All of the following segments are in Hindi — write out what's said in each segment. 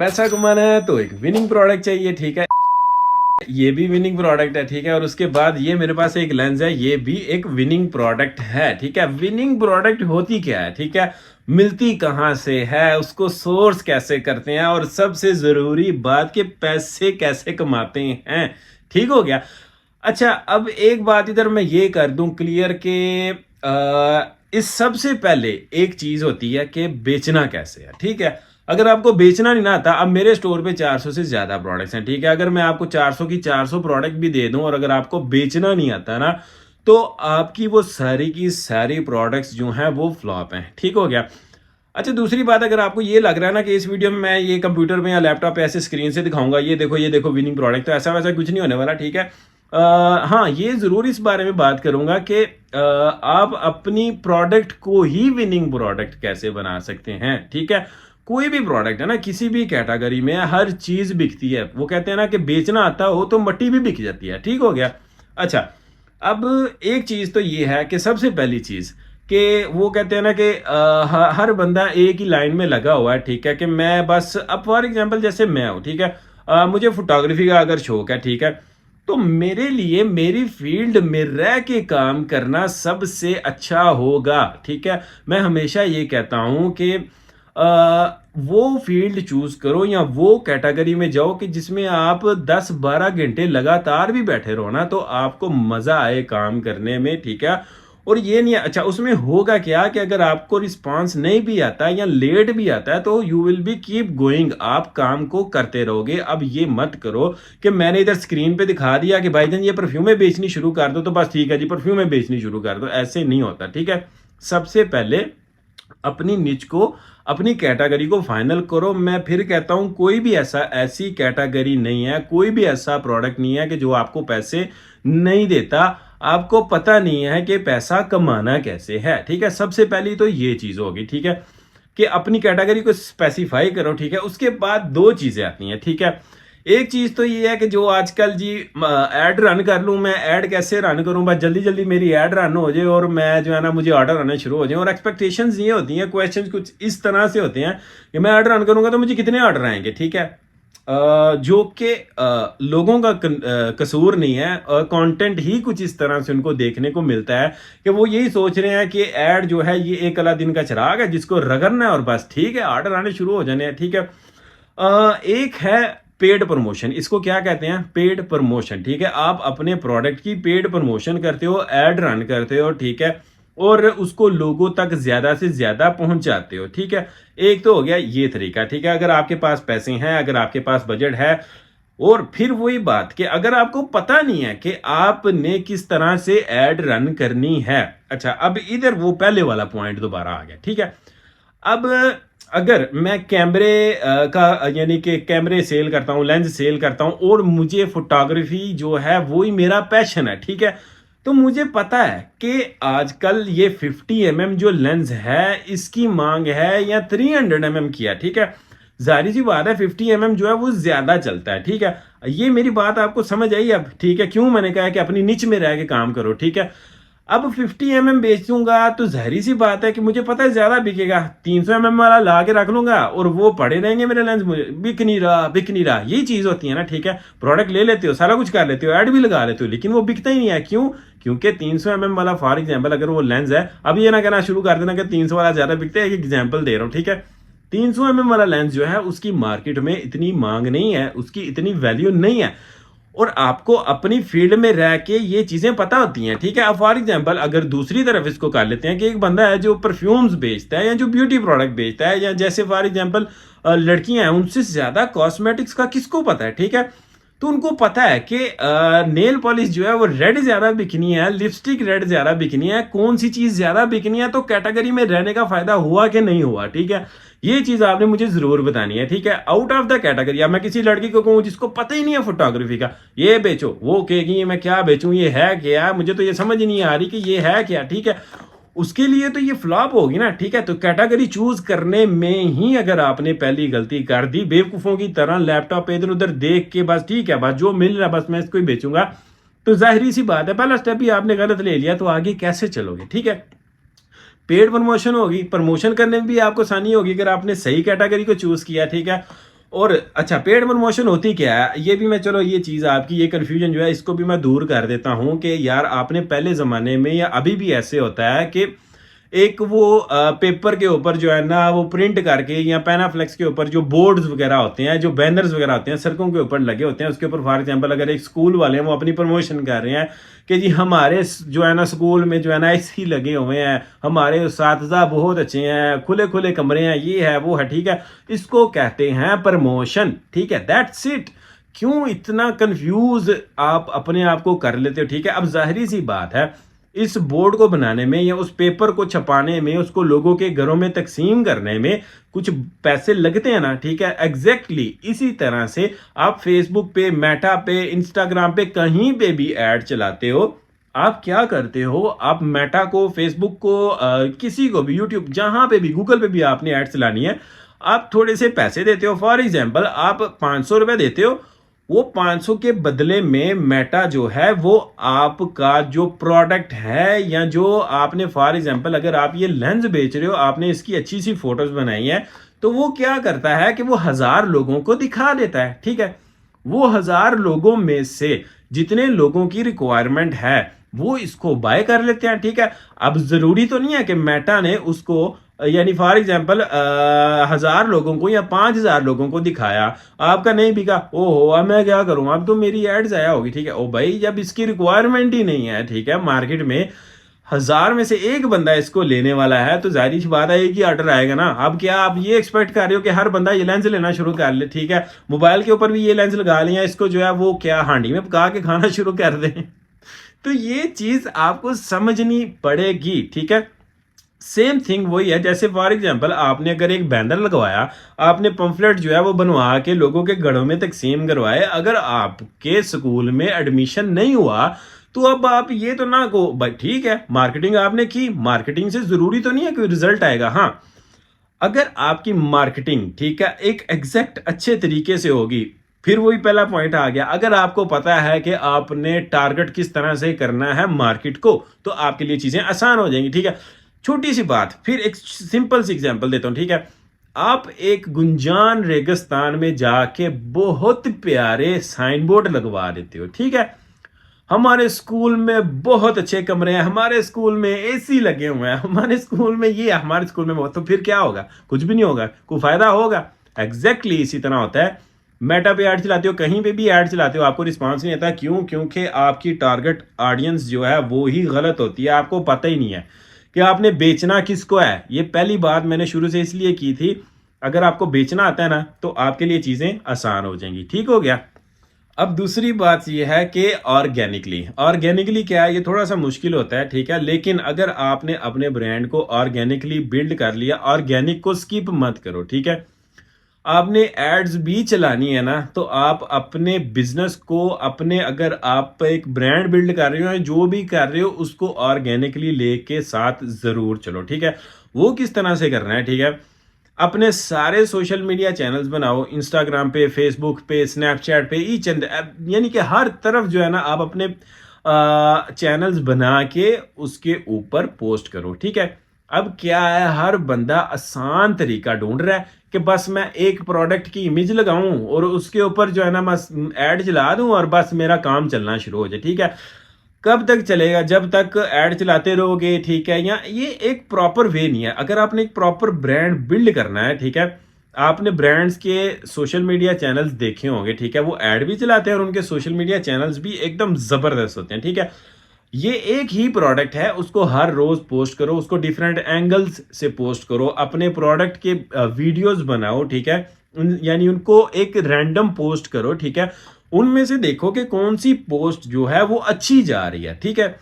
पैसा कमाना है तो एक विनिंग प्रोडक्ट चाहिए, ठीक है। ये भी विनिंग प्रोडक्ट है, ठीक है। और उसके बाद ये मेरे पास एक लेंस है, ये भी एक विनिंग प्रोडक्ट है, ठीक है। विनिंग प्रोडक्ट होती क्या है, ठीक है, मिलती कहाँ से है, उसको सोर्स कैसे करते हैं, और सबसे जरूरी बात कि पैसे कैसे कमाते हैं, ठीक हो गया। अच्छा, अब एक बात इधर मैं ये कर दूं क्लियर कि इस सबसे पहले एक चीज होती है कि बेचना कैसे है, ठीक है। अगर आपको बेचना नहीं ना आता, अब मेरे स्टोर पे 400 से ज्यादा प्रोडक्ट्स हैं, ठीक है। अगर मैं आपको 400 की 400 प्रोडक्ट भी दे दूं और अगर आपको बेचना नहीं आता ना, तो आपकी वो सारी की सारी प्रोडक्ट्स जो हैं वो फ्लॉप हैं, ठीक हो गया। अच्छा, दूसरी बात, अगर आपको ये लग रहा है ना कि इस वीडियो में मैं ये कंप्यूटर में या लैपटॉप पे ऐसे स्क्रीन से दिखाऊंगा, ये देखो विनिंग प्रोडक्ट, तो ऐसा वैसा कुछ नहीं होने वाला, ठीक है। हाँ, ये जरूर इस बारे में बात करूंगा कि आप अपनी प्रोडक्ट को ही विनिंग प्रोडक्ट कैसे बना सकते हैं, ठीक है। कोई भी प्रोडक्ट है ना, किसी भी कैटेगरी में हर चीज बिकती है। वो कहते हैं ना कि बेचना आता हो तो मट्टी भी बिक जाती है, ठीक हो गया। अच्छा, अब एक चीज तो ये है कि सबसे पहली चीज कि वो कहते हैं ना कि हर बंदा एक ही लाइन में लगा हुआ है, ठीक है, कि मैं बस, अब फॉर एग्जांपल जैसे मैं हूं, ठीक है, मुझे फोटोग्राफी का अगर शौक है, ठीक है, तो मेरे लिए मेरी फील्ड में रह के काम करना सबसे अच्छा होगा, ठीक है। मैं हमेशा ये कहता हूं कि वो फील्ड चूज करो या वो कैटेगरी में जाओ कि जिसमें आप 10-12 घंटे लगातार भी बैठे रहो ना, तो आपको मजा आए काम करने में, ठीक है। और ये नहीं, अच्छा, उसमें होगा क्या कि अगर आपको रिस्पांस नहीं भी आता है या लेट भी आता है तो you will be keep going, आप काम को करते रहोगे। अब ये मत करो कि मैंने इधर स्क्रीन पे दिखा दिया कि भाईजान ये परफ्यूमें बेचनी शुरू कर दो, तो बस ठीक है जी परफ्यूमें बेचनी शुरू कर दो, ऐसे नहीं होता, ठीक है। सबसे पहले अपनी निच को, अपनी कैटेगरी को फाइनल करो। मैं फिर कहता हूं, कोई भी ऐसी कैटेगरी नहीं है, कोई भी ऐसा प्रोडक्ट नहीं है कि जो आपको पैसे नहीं देता। आपको पता नहीं है कि पैसा कमाना कैसे है, ठीक है। सबसे पहली तो ये चीज होगी, ठीक है, कि अपनी कैटेगरी को स्पेसिफाई करो, ठीक है। उसके बाद दो चीजें आती हैं, ठीक है। एक चीज तो ये है कि जो आजकल जी ऐड रन कर लूं, मैं ऐड कैसे रन करूं, बस जल्दी जल्दी मेरी ऐड रन हो जाए और मैं जो है ना, मुझे ऑर्डर आने शुरू हो जाए। और एक्सपेक्टेशंस ये होती हैं, क्वेश्चंस कुछ इस तरह से होते हैं कि मैं ऐड रन करूंगा तो मुझे कितने ऑर्डर आएंगे, ठीक है। जो कि लोगों का कसूर नहीं है, कंटेंट ही कुछ इस तरह से उनको देखने को मिलता है कि वो यही सोच रहे हैं कि ऐड जो है ये एक अला दिन का चिराग है जिसको रगड़ना है और बस, ठीक है, ऑर्डर आने शुरू हो जाने हैं, ठीक है। एक है पेड प्रमोशन, इसको क्या कहते हैं, पेड प्रमोशन, ठीक है। आप अपने प्रोडक्ट की पेड प्रमोशन करते हो, एड रन करते हो, ठीक है, और उसको लोगों तक ज्यादा से ज्यादा पहुंचाते हो, ठीक है। एक तो हो गया ये तरीका, ठीक है, अगर आपके पास पैसे हैं, अगर आपके पास बजट है। और फिर वही बात कि अगर आपको पता नहीं है कि आपने किस तरह से एड रन करनी है। अच्छा, अब इधर वो पहले वाला पॉइंट दोबारा आ गया, ठीक है। अब अगर मैं कैमरे का, यानी कि कैमरे सेल करता हूं, लेंस सेल करता हूं, और मुझे फोटोग्राफी जो है वो ही मेरा पैशन है, ठीक है, तो मुझे पता है कि आजकल ये 50 mm जो लेंस है इसकी मांग है या 300 mm की है, ठीक है। जाहिर सी बात है 50 mm जो है वो ज्यादा चलता है, ठीक है। ये मेरी बात आपको समझ आई अब, ठीक है, क्यों मैंने कहा कि अपनी निच में रह के काम करो, ठीक है। अब 50 mm बेचूंगा तो जाहिर सी बात है कि मुझे पता है ज्यादा बिकेगा, 300 mm वाला ला के रख लूंगा और वो पड़े रहेंगे मेरे लेंस, मुझे बिक नहीं रहा। यही चीज होती है ना, ठीक है। प्रोडक्ट ले लेते हो, सारा कुछ कर लेते हो, ऐड भी लगा लेते हो, लेकिन वो बिकता ही नहीं है। क्यों? क्योंकि 300 mm वाला, फॉर एग्जाम्पल अगर वो लेंस है, अब ये ना कहना शुरू कर देना कि 300 वाला ज्यादा बिकता है, एक एग्जाम्पल दे रहा हूँ, ठीक है। 300 mm वाला लेंस जो है उसकी मार्केट में इतनी मांग नहीं है, उसकी इतनी वैल्यू नहीं है, और आपको अपनी फील्ड में रह के ये चीजें पता होती हैं, ठीक है। अब फॉर एग्जांपल अगर दूसरी तरफ इसको कर लेते हैं कि एक बंदा है जो परफ्यूम्स बेचता है या जो ब्यूटी प्रोडक्ट बेचता है, या जैसे फॉर एग्जांपल लड़कियां हैं, उनसे ज्यादा कॉस्मेटिक्स का किसको पता है, ठीक है। तो उनको पता है कि नेल पॉलिश जो है वो रेड ज्यादा बिकनी है, लिपस्टिक रेड ज्यादा बिकनी है, कौन सी चीज ज्यादा बिकनी है, तो कैटेगरी में रहने का फायदा हुआ कि नहीं हुआ, ठीक है। ये चीज आपने मुझे जरूर बतानी है, ठीक है। आउट ऑफ द कैटेगरी, या मैं किसी लड़की को कहूं जिसको पता ही नहीं है फोटोग्राफी का, ये बेचो, वो कहेगी मैं क्या बेचूं, ये है क्या, मुझे तो ये समझ ही नहीं आ रही कि ये है क्या, ठीक है। उसके लिए तो ये फ्लॉप होगी ना, ठीक है। तो कैटेगरी चूज करने में ही अगर आपने पहली गलती कर दी, बेवकूफों की तरह लैपटॉप पे इधर उधर देख के बस ठीक है, बस जो मिल रहा है बस मैं इसको ही बेचूंगा, तो जाहिर सी बात है पहला स्टेप ही आपने गलत ले लिया, तो आगे कैसे चलोगे, ठीक है। पेड प्रमोशन होगी, प्रमोशन करने में भी आपको आसानी होगी अगर आपने सही कैटेगरी को चूज किया, ठीक है। और अच्छा, पेड प्रमोशन होती क्या है, ये भी मैं, चलो ये चीज़ आपकी ये कन्फ्यूजन जो है इसको भी मैं दूर कर देता हूँ कि यार आपने पहले ज़माने में या अभी भी ऐसे होता है कि एक वो पेपर के ऊपर जो है ना वो प्रिंट करके या पैनाफ्लेक्स के ऊपर जो बोर्ड्स वगैरह होते हैं, जो बैनर्स वगैरह होते हैं सड़कों के ऊपर लगे होते हैं, उसके ऊपर फॉर एग्जांपल अगर एक स्कूल वाले हैं वो अपनी प्रमोशन कर रहे हैं कि जी हमारे जो है ना स्कूल में जो है ना एसी लगे हुए हैं, हमारे उस्ताद बहुत अच्छे हैं, खुले खुले कमरे हैं, ये है वो है, ठीक है, इसको कहते हैं प्रमोशन, ठीक है, दैट्स इट। क्यों इतना कंफ्यूज आप अपने आप को कर लेते हो, ठीक है। अब जाहिर सी बात है इस बोर्ड को बनाने में या उस पेपर को छपाने में, उसको लोगों के घरों में तकसीम करने में कुछ पैसे लगते हैं ना, ठीक है। एग्जैक्टली इसी तरह से आप फेसबुक पे, मेटा पे, इंस्टाग्राम पे, कहीं पे भी ऐड चलाते हो, आप क्या करते हो, आप मेटा को, फेसबुक को, किसी को भी, यूट्यूब, जहां पे भी, गूगल पे भी आपने ऐड चलानी है, आप थोड़े से पैसे देते हो। फॉर एग्जाम्पल आप 500 रुपए देते हो, वो 500 के बदले में मेटा जो है वो आपका जो प्रोडक्ट है या जो आपने, फॉर एग्जांपल अगर आप ये लेंस बेच रहे हो, आपने इसकी अच्छी सी फोटोज बनाई है, तो वो क्या करता है कि वो 1000 लोगों को दिखा देता है, ठीक है। वो 1000 लोगों में से जितने लोगों की रिक्वायरमेंट है वो इसको बाय कर लेते हैं, ठीक है। अब जरूरी तो नहीं है कि मेटा ने उसको, यानी फॉर एग्जाम्पल 1000 लोगों को या 5000 लोगों को दिखाया, आपका नहीं बिका, ओहो अब मैं क्या करूं, अब तो मेरी एड जाया होगी, ठीक है। ओ भाई जब इसकी रिक्वायरमेंट ही नहीं है, ठीक है, मार्केट में 1000 में से एक बंदा इसको लेने वाला है, तो जाहिर सी बात है एक ही ऑर्डर आएगा ना। अब क्या आप ये एक्सपेक्ट कर रहे हो कि हर बंदा ये लेंस लेना शुरू कर ले, ठीक है, मोबाइल के ऊपर भी ये लेंस लगा लिया, इसको जो है वो क्या हांडी में पका के खाना शुरू कर दें तो ये चीज आपको समझनी पड़ेगी, ठीक है। सेम थिंग वही है, जैसे फॉर एग्जांपल आपने अगर एक बैनर लगवाया, आपने पंफलेट जो है वो बनवा के लोगों के घरों में तकसीम करवाए, अगर आपके स्कूल में एडमिशन नहीं हुआ तो अब आप ये तो ना को भाई, ठीक है, मार्केटिंग आपने की, मार्केटिंग से जरूरी तो नहीं है कोई रिजल्ट आएगा। हाँ, अगर आपकी मार्केटिंग, ठीक है, एक एग्जैक्ट अच्छे तरीके से होगी, फिर वही पहला पॉइंट आ गया, अगर आपको पता है कि आपने टारगेट किस तरह से करना है मार्केट को, तो आपके लिए चीजें आसान हो जाएंगी, ठीक है। छोटी सी बात, फिर एक सिंपल सी एग्जांपल देता हूं, ठीक है। आप एक गुंजान रेगिस्तान में जाके बहुत प्यारे साइन बोर्ड लगवा देते हो, ठीक है, हमारे स्कूल में बहुत अच्छे कमरे हैं, हमारे स्कूल में एसी लगे हुए हैं, हमारे स्कूल में ये, हमारे स्कूल में बहुत, तो फिर क्या होगा, कुछ भी नहीं होगा, कोई फायदा होगा। एग्जैक्टली इसी तरह होता है, मेटा पे ऐड चलाते हो, कहीं पे भी ऐड चलाते हो, आपको रिस्पांस नहीं आता, क्यों, क्योंकि आपकी टारगेट ऑडियंस जो है वो ही गलत होती है, आपको पता ही नहीं है कि आपने बेचना किसको है। ये पहली बात मैंने शुरू से इसलिए की थी, अगर आपको बेचना आता है ना तो आपके लिए चीजें आसान हो जाएंगी, ठीक हो गया। अब दूसरी बात यह है कि ऑर्गेनिकली क्या है, ये थोड़ा सा मुश्किल होता है, ठीक है, लेकिन अगर आपने अपने ब्रांड को ऑर्गेनिकली बिल्ड कर लिया, ऑर्गेनिक को स्किप मत करो, ठीक है, आपने एड्स भी चलानी है ना, तो आप अपने बिजनेस को, अपने, अगर आप एक ब्रांड बिल्ड कर रहे हो, जो भी कर रहे हो, उसको ऑर्गेनिकली लेके साथ जरूर चलो, ठीक है। वो किस तरह से करना है, ठीक है, अपने सारे सोशल मीडिया चैनल्स बनाओ, इंस्टाग्राम पे, फेसबुक पे, स्नैपचैट पे, ईच एंड, यानी कि हर तरफ जो है ना आप अपने चैनल्स बना के उसके ऊपर पोस्ट करो, ठीक है। अब क्या है, हर बंदा आसान तरीका ढूंढ रहा है कि बस मैं एक प्रोडक्ट की इमेज लगाऊं और उसके ऊपर जो है ना बस ऐड चला दूं और बस मेरा काम चलना शुरू हो जाए, ठीक है। कब तक चलेगा, जब तक ऐड चलाते रहोगे, ठीक है। या ये एक प्रॉपर वे नहीं है, अगर आपने एक प्रॉपर ब्रांड बिल्ड करना है, ठीक है, आपने ब्रांड्स के सोशल मीडिया चैनल्स देखे होंगे, ठीक है, वो ऐड भी चलाते हैं और उनके सोशल मीडिया चैनल्स भी एकदम जबरदस्त होते हैं, ठीक है। ये एक ही प्रोडक्ट है, उसको हर रोज पोस्ट करो, उसको डिफरेंट एंगल्स से पोस्ट करो, अपने प्रोडक्ट के वीडियोस बनाओ, ठीक है, यानी उनको एक रैंडम पोस्ट करो, ठीक है, उनमें से देखो कि कौन सी पोस्ट जो है वो अच्छी जा रही है, ठीक है,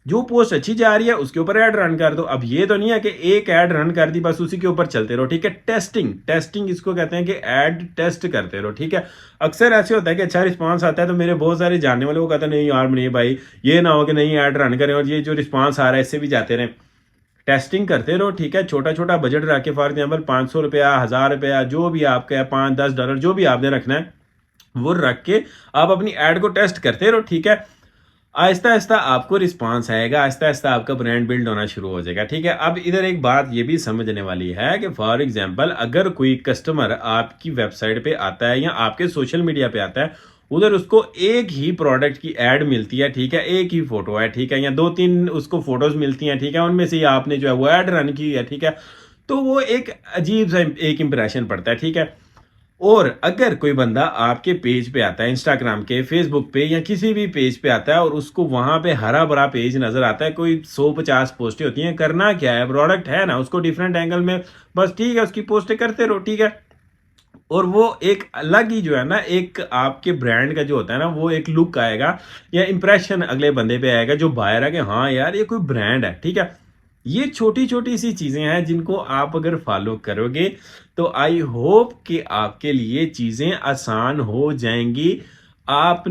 जो पोस्ट अच्छी जा रही है उसके ऊपर ऐड रन कर दो। अब ये तो नहीं है कि एक ऐड रन कर दी बस उसी के ऊपर चलते रहो, ठीक है। टेस्टिंग इसको कहते हैं कि ऐड टेस्ट करते रहो, ठीक है। अक्सर ऐसे होता है कि अच्छा रिस्पांस आता है तो मेरे बहुत सारे जानने वाले वो कहते हैं नहीं यार नहीं भाई, ये ना हो कि नहीं ऐड रन करें और ये जो रिस्पांस आ रहा है इससे भी जाते रहें। टेस्टिंग करते रहो, ठीक है, छोटा छोटा बजट रख के, फॉर एग्जाम्पल 500 रुपया, 1000 रुपया, जो भी आपका है, $5-10 जो भी आपने रखना है वो रख के आप अपनी ऐड को टेस्ट करते रहो, ठीक है। आहिस्ता आहिस्ता आपको रिस्पांस आएगा, आहिस्ता आहिस्ता आपका ब्रांड बिल्ड होना शुरू हो जाएगा, ठीक है। अब इधर एक बात ये भी समझने वाली है कि फॉर एग्जांपल अगर कोई कस्टमर आपकी वेबसाइट पे आता है या आपके सोशल मीडिया पे आता है, उधर उसको एक ही प्रोडक्ट की एड मिलती है, ठीक है, एक ही फोटो है, ठीक है, या 2-3 उसको फोटोज मिलती हैं, ठीक है, उनमें से आपने जो है वो एड रन की है, ठीक है, तो वो एक अजीब सा एक इंप्रेशन पड़ता है, ठीक है। और अगर कोई बंदा आपके पेज पे आता है, इंस्टाग्राम के, फेसबुक पे या किसी भी पेज पे आता है और उसको वहां पे हरा भरा पेज नजर आता है, कोई 150 पोस्टें होती हैं, करना क्या है, प्रोडक्ट है ना, उसको डिफरेंट एंगल में बस ठीक है उसकी पोस्टें करते रहो, ठीक है। और वो एक अलग ही जो है ना, एक आपके ब्रांड का जो होता है ना, वो एक लुक आएगा या इंप्रेशन अगले बंदे पे आएगा जो बाहर है कि हाँ यार ये कोई ब्रांड है, ठीक है। ये छोटी छोटी सी चीजें हैं जिनको आप अगर फॉलो करोगे तो आई होप कि आपके लिए चीजें आसान हो जाएंगी। आप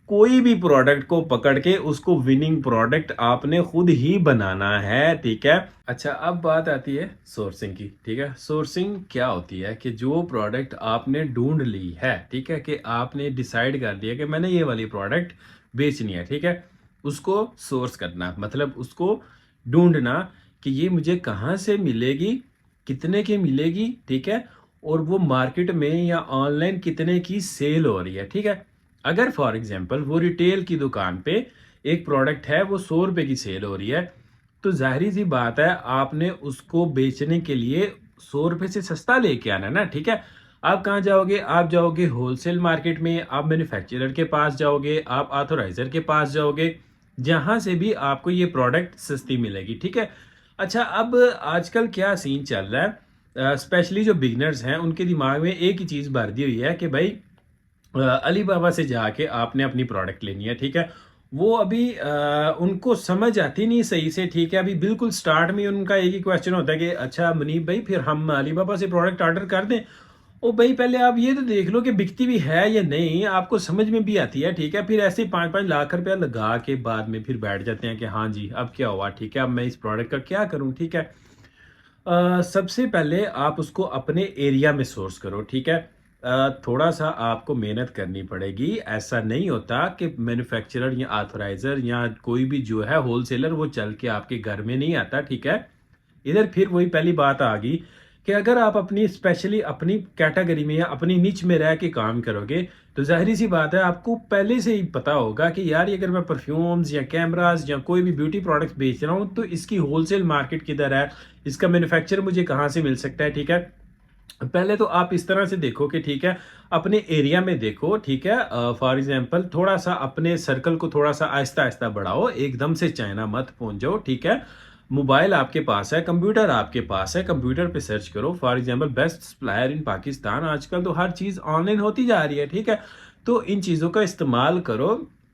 कोई भी प्रोडक्ट को पकड़ के उसको विनिंग प्रोडक्ट आपने खुद ही बनाना है, ठीक है। अच्छा, अब बात आती है सोर्सिंग की, ठीक है। सोर्सिंग क्या होती है कि जो प्रोडक्ट आपने ढूंढ ली है, ठीक है, कि आपने डिसाइड कर लिया कि मैंने ये वाली प्रोडक्ट बेचनी है, ठीक है, उसको सोर्स करना मतलब उसको ढूंढना कि ये मुझे कहाँ से मिलेगी, कितने की मिलेगी, ठीक है, और वो मार्केट में या ऑनलाइन कितने की सेल हो रही है, ठीक है। अगर फॉर एग्जांपल वो रिटेल की दुकान पे एक प्रोडक्ट है वो 100 रुपए की सेल हो रही है, तो जाहिर सी बात है आपने उसको बेचने के लिए 100 रुपए से सस्ता लेके आना ना, ठीक है। आप कहाँ जाओगे, आप जाओगे होलसेल मार्केट में, आप मैन्युफैक्चरर के पास जाओगे, आप ऑथोराइजर के पास जाओगे, जहां से भी आपको ये प्रोडक्ट सस्ती मिलेगी, ठीक है। अच्छा, अब आजकल क्या सीन चल रहा है, स्पेशली जो बिगनर्स हैं उनके दिमाग में एक ही चीज़ भर दी हुई है कि भाई अली बाबा से जाके आपने अपनी प्रोडक्ट लेनी है, ठीक है। वो अभी उनको समझ आती नहीं सही से, ठीक है। अभी बिल्कुल स्टार्ट में उनका एक ही क्वेश्चन होता है कि अच्छा मुनीब भाई फिर हम अली बाबा से प्रोडक्ट ऑर्डर कर दें। ओ भाई पहले आप ये तो देख लो कि बिकती भी है या नहीं, आपको समझ में भी आती है, ठीक है। फिर ऐसे 5-5 लाख रुपया लगा के बाद में फिर बैठ जाते हैं कि हाँ जी अब क्या हुआ, ठीक है, अब मैं इस प्रोडक्ट का क्या करूं, ठीक है। सबसे पहले आप उसको अपने एरिया में सोर्स करो, ठीक है। थोड़ा सा आपको मेहनत करनी पड़ेगी, ऐसा नहीं होता कि मैन्युफैक्चरर या ऑथराइजर या कोई भी जो है होलसेलर वो चल के आपके घर में नहीं आता, ठीक है। इधर फिर वही पहली बात आ गई कि अगर आप अपनी स्पेशली अपनी कैटेगरी में या अपनी निच में रह के काम करोगे तो जाहिर सी बात है आपको पहले से ही पता होगा कि यार ये अगर मैं परफ्यूम्स या कैमरास या कोई भी ब्यूटी प्रोडक्ट्स बेच रहा हूँ तो इसकी होलसेल मार्केट किधर है, इसका मैन्युफैक्चर मुझे कहाँ से मिल सकता है, ठीक है। पहले तो आप इस तरह से देखो कि ठीक है अपने एरिया में देखो, ठीक है। फॉर एग्जांपल थोड़ा सा अपने सर्कल को थोड़ा सा आहिस्ता आहिस्ता बढ़ाओ, एकदम से चाइना मत पहुंच जाओ, ठीक है। मोबाइल आपके पास है, कंप्यूटर आपके पास है, कंप्यूटर पे सर्च करो for example best supplier in Pakistan. आजकल तो हर चीज़ ऑनलाइन होती जा रही है, ठीक है। तो इन चीज़ों का इस्तेमाल करो,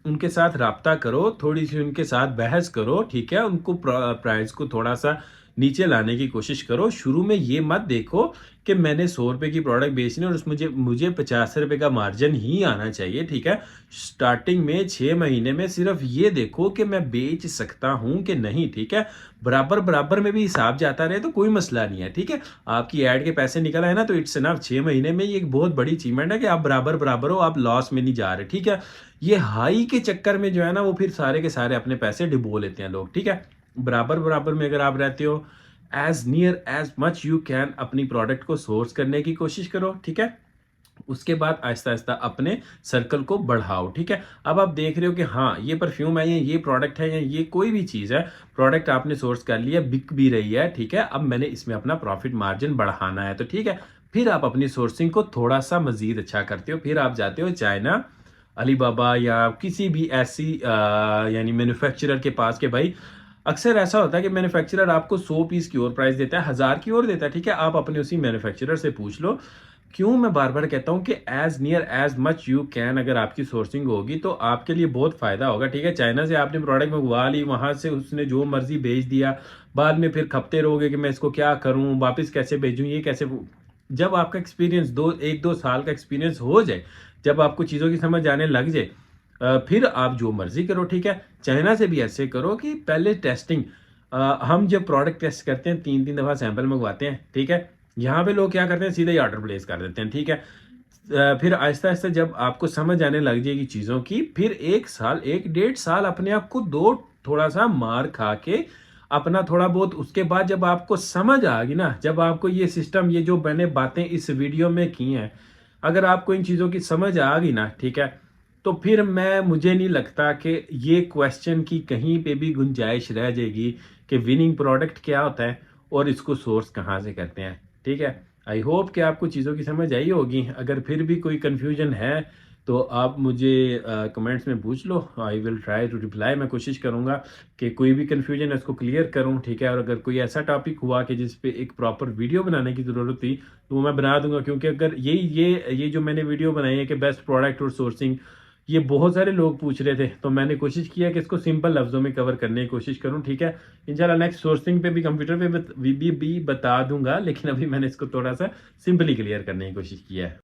उनके साथ राब्ता करो, थोड़ी सी उनके साथ बहस करो, ठीक है। उनको प्राइस को थोड़ा सा नीचे लाने की कोशिश करो। शुरू में ये मत देखो कि मैंने 100 रुपए की प्रोडक्ट बेचनी है और मुझे मुझे 50 रुपए का मार्जिन ही आना चाहिए, ठीक है। स्टार्टिंग में 6 महीने में सिर्फ ये देखो कि मैं बेच सकता हूं कि नहीं, ठीक है। बराबर बराबर में भी हिसाब जाता रहे तो कोई मसला नहीं है, ठीक है। आपकी ऐड के पैसे निकल आए ना तो इट्स इनफ। 6 महीने में ये एक बहुत बड़ी अचीवमेंट है कि आप बराबर बराबर हो, आप लॉस में नहीं जा रहे, ठीक है। ये हाई के चक्कर में जो है ना वो फिर सारे के सारे अपने पैसे डुबो लेते हैं लोग, ठीक है। बराबर बराबर में अगर आप रहते हो as near as much you can अपनी प्रोडक्ट को सोर्स करने की कोशिश करो, ठीक है। उसके बाद आहिस्ता आहिस्ता अपने सर्कल को बढ़ाओ, ठीक है। अब आप देख रहे हो कि हाँ ये परफ्यूम है या ये प्रोडक्ट है या ये कोई भी चीज़ है, प्रोडक्ट आपने सोर्स कर लिया, बिक भी रही है, ठीक है। अब मैंने इसमें अपना प्रॉफिट मार्जिन बढ़ाना है तो ठीक है, फिर आप अपनी सोर्सिंग को थोड़ा सा मजीद अच्छा करते हो, फिर आप जाते हो चाइना, अलीबाबा या किसी भी ऐसी यानी मैन्युफैक्चरर के पास के भाई अक्सर ऐसा होता है कि मैन्युफैक्चरर आपको 100 पीस की और प्राइस देता है, 1000 की और देता है, ठीक है। आप अपने उसी मैन्युफैक्चरर से पूछ लो। क्यों मैं बार बार कहता हूं कि as near as much you can अगर आपकी सोर्सिंग होगी तो आपके लिए बहुत फायदा होगा, ठीक है। चाइना से आपने प्रोडक्ट मंगवा ली, वहां से उसने जो मर्जी भेज दिया, बाद में फिर खपते रहोगे कि मैं इसको क्या करूं, वापस कैसे भेजूं, ये कैसे। जब आपका एक्सपीरियंस 1-2 साल का एक्सपीरियंस हो जाए, जब आपको चीज़ों की समझ आने लग जाए, फिर आप जो मर्जी करो, ठीक है। चाइना से भी ऐसे करो कि पहले टेस्टिंग, हम जब प्रोडक्ट टेस्ट करते हैं 3-3 दफ़ा सैंपल मंगवाते हैं, ठीक है। यहाँ पे लोग क्या करते हैं सीधे ही ऑर्डर प्लेस कर देते हैं, ठीक है। फिर आहिस्ता आहिस्ता जब आपको समझ आने लग जाएगी चीज़ों की, फिर 1 साल 1 डेढ़ साल अपने आप को दो थोड़ा सा मार खा के अपना थोड़ा बहुत, उसके बाद जब आपको समझ आ गई ना, जब आपको ये सिस्टम, ये जो मैंने बातें इस वीडियो में की हैं, अगर आपको इन चीज़ों की समझ आ गई ना, ठीक है, तो फिर मुझे नहीं लगता कि ये क्वेश्चन की कहीं पे भी गुंजाइश रह जाएगी कि विनिंग प्रोडक्ट क्या होता है और इसको सोर्स कहाँ से करते हैं। ठीक है, आई होप कि आपको चीज़ों की समझ आई होगी। अगर फिर भी कोई कन्फ्यूजन है तो आप मुझे कमेंट्स में पूछ लो, I will try to reply. मैं कोशिश करूँगा कि कोई भी कन्फ्यूजन है उसको क्लियर करूँ। ठीक है, और अगर कोई ऐसा टॉपिक हुआ कि जिस पे एक प्रॉपर वीडियो बनाने की ज़रूरत थी तो वो मैं बना दूंगा, क्योंकि अगर ये जो मैंने वीडियो बनाई है कि बेस्ट प्रोडक्ट और सोर्सिंग, ये बहुत सारे लोग पूछ रहे थे, तो मैंने कोशिश किया कि इसको सिंपल लफ्ज़ों में कवर करने की कोशिश करूं। ठीक है, इंशाल्लाह नेक्स्ट सोर्सिंग पे भी, कंप्यूटर पे भी बता दूंगा, लेकिन अभी मैंने इसको थोड़ा सा सिंपली क्लियर करने की कोशिश किया है।